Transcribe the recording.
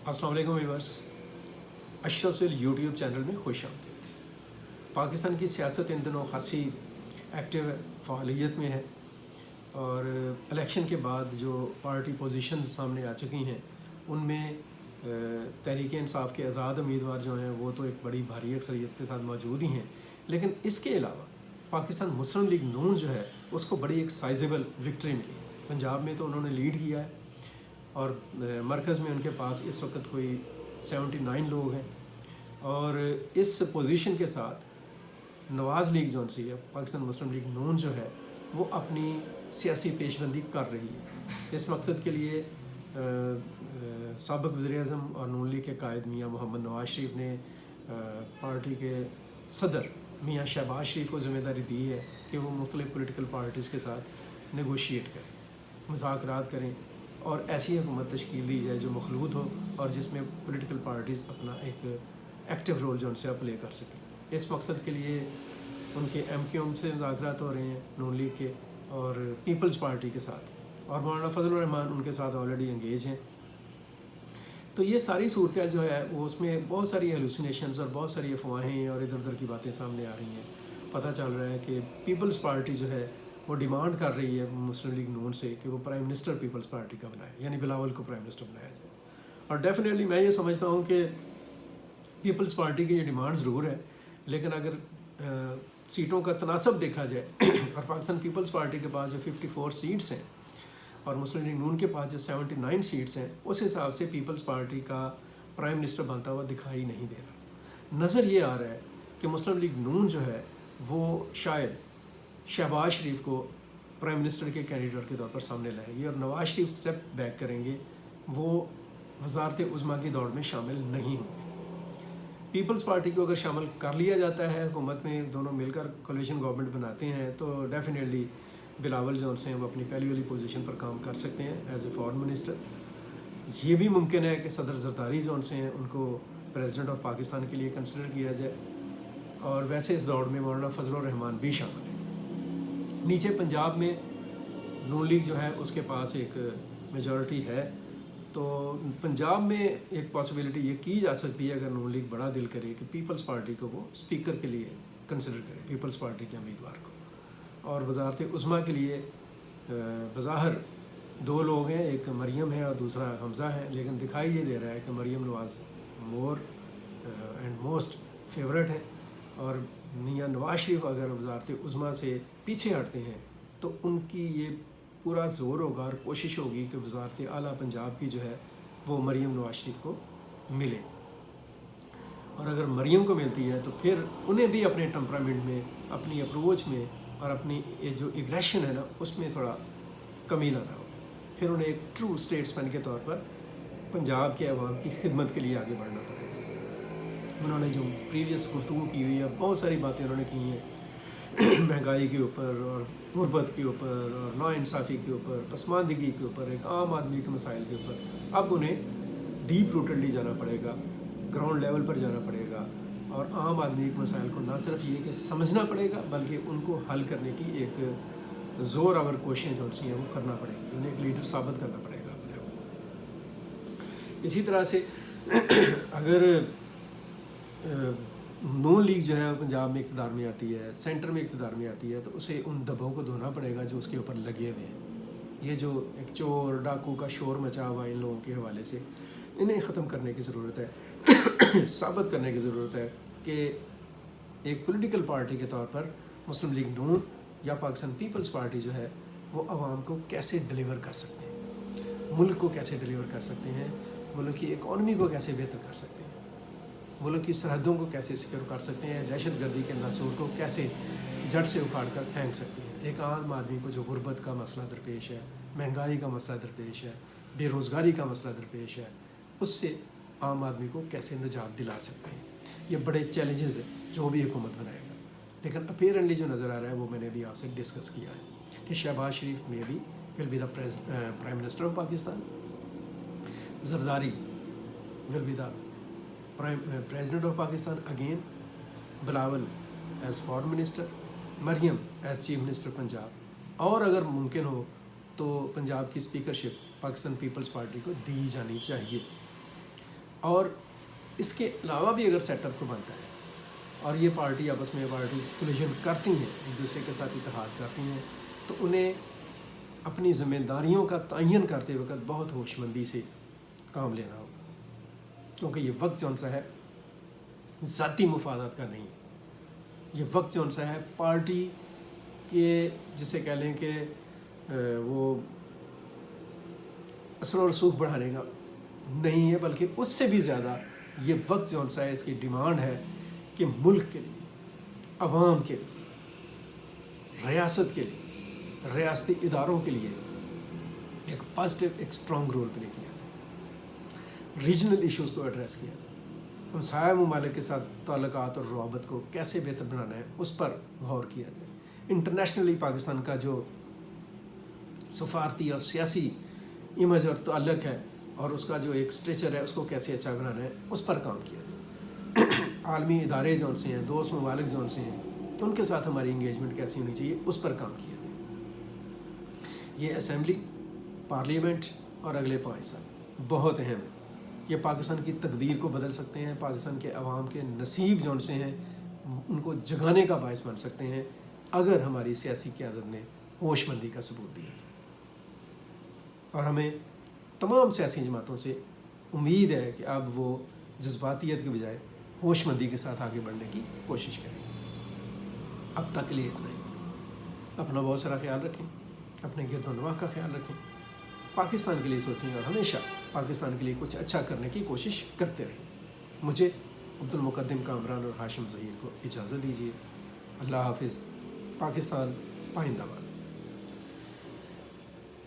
अस्सलाम वालेकुम व्यूअर्स, अशरफ से यूट्यूब चैनल में खुश आमदीद। पाकिस्तान की सियासत इन दिनों खासी एक्टिव फ़ालियत में है और इलेक्शन के बाद जो पार्टी पोजीशन सामने आ चुकी हैं उनमें तहरीक इंसाफ के आज़ाद उम्मीदवार जो हैं वो तो एक बड़ी भारी अक्सरियत के साथ मौजूद ही हैं, लेकिन इसके अलावा पाकिस्तान मुस्लिम लीग नून जो है उसको बड़ी एक साइजेबल विक्ट्री मिली है। पंजाब में तो उन्होंने लीड किया है और मरकज़ में उनके पास इस वक्त कोई 79 लोग हैं और इस पोजीशन के साथ नवाज़ लीग जो सी है पाकिस्तान मुस्लिम लीग नून जो है वो अपनी सियासी पेशबंदी कर रही है। इस मकसद के लिए साबिक़ वज़ीर-ए-आज़म और नून लीग के कायद मियाँ मोहम्मद नवाज शरीफ ने पार्टी के सदर मियाँ शहबाज शरीफ को ज़िम्मेदारी दी है कि वो मुख्तलिफ़ पॉलिटिकल पार्टीज़ के साथ नेगोशिएट करें, मुज़ाकरात करें और ऐसी हुकूमत तश्कील दी जाए जो मखलूत हो और जिसमें पॉलिटिकल पार्टीज़ अपना एक एक्टिव रोल जो उनसे प्ले कर सकें। इस मकसद के लिए उनके MQM से मुज़ाकरात हो रहे हैं नून लीग के और पीपल्स पार्टी के साथ, और मौलाना फजल रहमान उनके साथ ऑलरेडी इंगेज हैं। तो ये सारी सूरत जो है वो उसमें बहुत सारी हेलुसिनेशंस और बहुत सारी अफवाहें और इधर उधर की बातें सामने आ रही हैं। पता चल रहा है कि पीपल्स पार्टी जो है वो डिमांड कर रही है मुस्लिम लीग नून से कि वो प्राइम मिनिस्टर पीपल्स पार्टी का बनाए, यानी बिलावल को प्राइम मिनिस्टर बनाया जाए। और डेफिनेटली मैं ये समझता हूँ कि पीपल्स पार्टी की ये डिमांड ज़रूर है, लेकिन अगर सीटों का तनासब देखा जाए और पाकिस्तान पीपल्स पार्टी के पास जो 54 सीट्स हैं और मुस्लिम लीग नून के पास जो 79 सीट्स हैं, उस हिसाब से पीपल्स पार्टी का प्राइम मिनिस्टर बनता हुआ दिखाई नहीं दे रहा। नज़र ये आ रहा है कि मुस्लिम लीग नून जो है वो शायद शहबाज शरीफ को प्राइम मिनिस्टर के कैंडिडेट के तौर पर सामने लाएगी और नवाज शरीफ स्टेप बैक करेंगे, वो वज़ारत उज़्मा की दौड़ में शामिल नहीं होंगे। पीपल्स पार्टी को अगर शामिल कर लिया जाता है हुकूमत में, दोनों मिलकर कोलिशन गवर्नमेंट बनाते हैं, तो डेफिनेटली बिलावल जौन से हैं वो अपनी पहली वाली पोजीशन पर काम कर सकते हैं एज ए फॉरेन मिनिस्टर। ये भी मुमकिन है कि सदर ज़रदारी जौन से हैं उनको प्रेसिडेंट ऑफ पाकिस्तान के लिए कंसिडर किया जाए, और वैसे इस दौड़ में मौलाना फजल रहमान भी शामिल हैं। नीचे पंजाब में नून लीग जो है उसके पास एक मेजॉरिटी है, तो पंजाब में एक पॉसिबिलिटी ये की जा सकती है अगर नून लीग बड़ा दिल करे कि पीपल्स पार्टी को वो स्पीकर के लिए कंसिडर करे, पीपल्स पार्टी के उम्मीदवार को। और वज़ारत उज़्मा के लिए बज़ाहिर दो लोग हैं, एक मरियम है और दूसरा हमज़ा है, लेकिन दिखाई ये दे रहा है कि मरियम नवाज़ मोर एंड मोस्ट फेवरेट हैं और मियाँ नवाज शरीफ अगर वज़ारत उज़्मा से पीछे हटते हैं तो उनकी ये पूरा ज़ोर होगा और कोशिश होगी कि वज़ारत आला पंजाब की जो है वो मरियम नवाज शरीफ को मिले, और अगर मरियम को मिलती है तो फिर उन्हें भी अपने टेम्परामेंट में, अपनी अप्रोच में और अपनी ये जो एग्रेशन है ना उसमें थोड़ा कमी लाना होगा। फिर उन्हें एक ट्रू स्टेट्समैन के तौर पर पंजाब के अवाम की खिदमत के लिए आगे बढ़ना पड़ेगा। उन्होंने जो प्रीवियस गुफ्तगू की हुई है, बहुत सारी बातें उन्होंने की हैं महंगाई के ऊपर और गुर्बत के ऊपर और नाइंसाफ़ी के ऊपर, पसमानदगी के ऊपर, एक आम आदमी के मसाइल के ऊपर। अब उन्हें डीप रूटेडली जाना पड़ेगा, ग्राउंड लेवल पर जाना पड़ेगा और आम आदमी के मसाइल को ना सिर्फ ये कि समझना पड़ेगा बल्कि उनको हल करने की एक ज़ोर आवर कोशिश जो सी हैं वो करना पड़ेगी, उन्हें एक लीडर साबित करना पड़ेगा अपने आप। इसी तरह से अगर नून लीग जो है पंजाब में इक़्तिदार में आती है, सेंटर में इक़्तिदार में आती है, तो उसे उन दबाव को धोना पड़ेगा जो उसके ऊपर लगे हुए हैं। ये जो एक चोर डाकू का शोर मचा हुआ इन लोगों के हवाले से, इन्हें ख़त्म करने की ज़रूरत है साबित करने की ज़रूरत है कि एक पॉलिटिकल पार्टी के तौर पर मुस्लिम लीग नून या पाकिस्तान पीपल्स पार्टी जो है वो आवाम को कैसे डिलीवर कर सकते हैं, मुल्क को कैसे डिलीवर कर सकते हैं, मुल्क की इकॉनमी को कैसे बेहतर कर सकते हैं, मुल्क की सरहदों को कैसे सिक्योर कर सकते हैं, दहशत गर्दी के नासूर को कैसे जड़ से उखाड़ कर फेंक सकते हैं। एक आम आदमी को जो गुर्बत का मसला दरपेश है, महंगाई का मसला दरपेश है, बेरोज़गारी का मसला दरपेश है, उससे आम आदमी को कैसे निजात दिला सकते हैं। ये बड़े चैलेंजेस हैं जो भी हुकूमत बनाएगा, लेकिन अपीयरेंटली जो नज़र आ रहा है वो मैंने भी आपसे डिस्कस किया है कि शहबाज शरीफ में भी will be the prime minister of Pakistan, Zardari will be the President of Pakistan again, Bilawal as foreign minister, Maryam as chief minister Punjab, और अगर मुमकिन हो तो पंजाब की स्पीकरशिप पाकिस्तान पीपल्स पार्टी को दी जानी चाहिए। اور اس کے علاوہ بھی اگر سیٹ اپ کو بنتا ہے اور یہ پارٹی آپس میں پارٹیز کولیشن کرتی ہیں، ایک دوسرے کے ساتھ اتحاد کرتی ہیں، تو انہیں اپنی ذمہ داریوں کا تعین کرتے وقت بہت ہوش مندی سے کام لینا ہوگا، کیونکہ یہ وقت جون سا ہے ذاتی مفادات کا نہیں ہے، یہ وقت جون سا ہے پارٹی کے جسے کہہ لیں کہ وہ اثر و رسوخ بڑھانے کا نہیں ہے، بلکہ اس سے بھی زیادہ یہ وقت جون سا ہے اس کی ڈیمانڈ ہے کہ ملک کے لیے، عوام کے لیے، ریاست کے لیے، ریاستی اداروں کے لیے ایک پازیٹیو ایک اسٹرانگ رول پلے کیا جائے، ریجنل ایشوز کو ایڈریس کیا جائے، ہمسایہ ممالک کے ساتھ تعلقات اور روابط کو کیسے بہتر بنانا ہے اس پر غور کیا جائے، انٹرنیشنلی پاکستان کا جو سفارتی اور سیاسی امیج اور تعلق ہے اور اس کا جو ایک اسٹریچر ہے اس کو کیسے اچھا بنانا ہے اس پر کام کیا جائے، عالمی ادارے جون سے ہیں، دوست ممالک جون سے ہیں ان کے ساتھ ہماری انگیجمنٹ کیسی ہونی چاہیے اس پر کام کیا جائے۔ یہ اسمبلی، پارلیمنٹ اور اگلے 5 سال بہت اہم ہے، یہ پاکستان کی تقدیر کو بدل سکتے ہیں، پاکستان کے عوام کے نصیب جون سے ہیں ان کو جگانے کا باعث بن سکتے ہیں اگر ہماری سیاسی قیادت نے ہوش مندی کا ثبوت دیا۔ اور ہمیں تمام سیاسی جماعتوں سے امید ہے کہ اب وہ جذباتیت کے بجائے ہوش مندی کے ساتھ آگے بڑھنے کی کوشش کریں۔ اب تک کے لیے اتنا ہی، اپنا بہت سارا خیال رکھیں، اپنے گرد و نواح کا خیال رکھیں، پاکستان کے لیے سوچیں اور ہمیشہ پاکستان کے لیے کچھ اچھا کرنے کی کوشش کرتے رہیں۔ مجھے عبد المقدم کامران اور ہاشم ظہیر کو اجازت دیجیے۔ اللہ حافظ۔ پاکستان پائندہ باد۔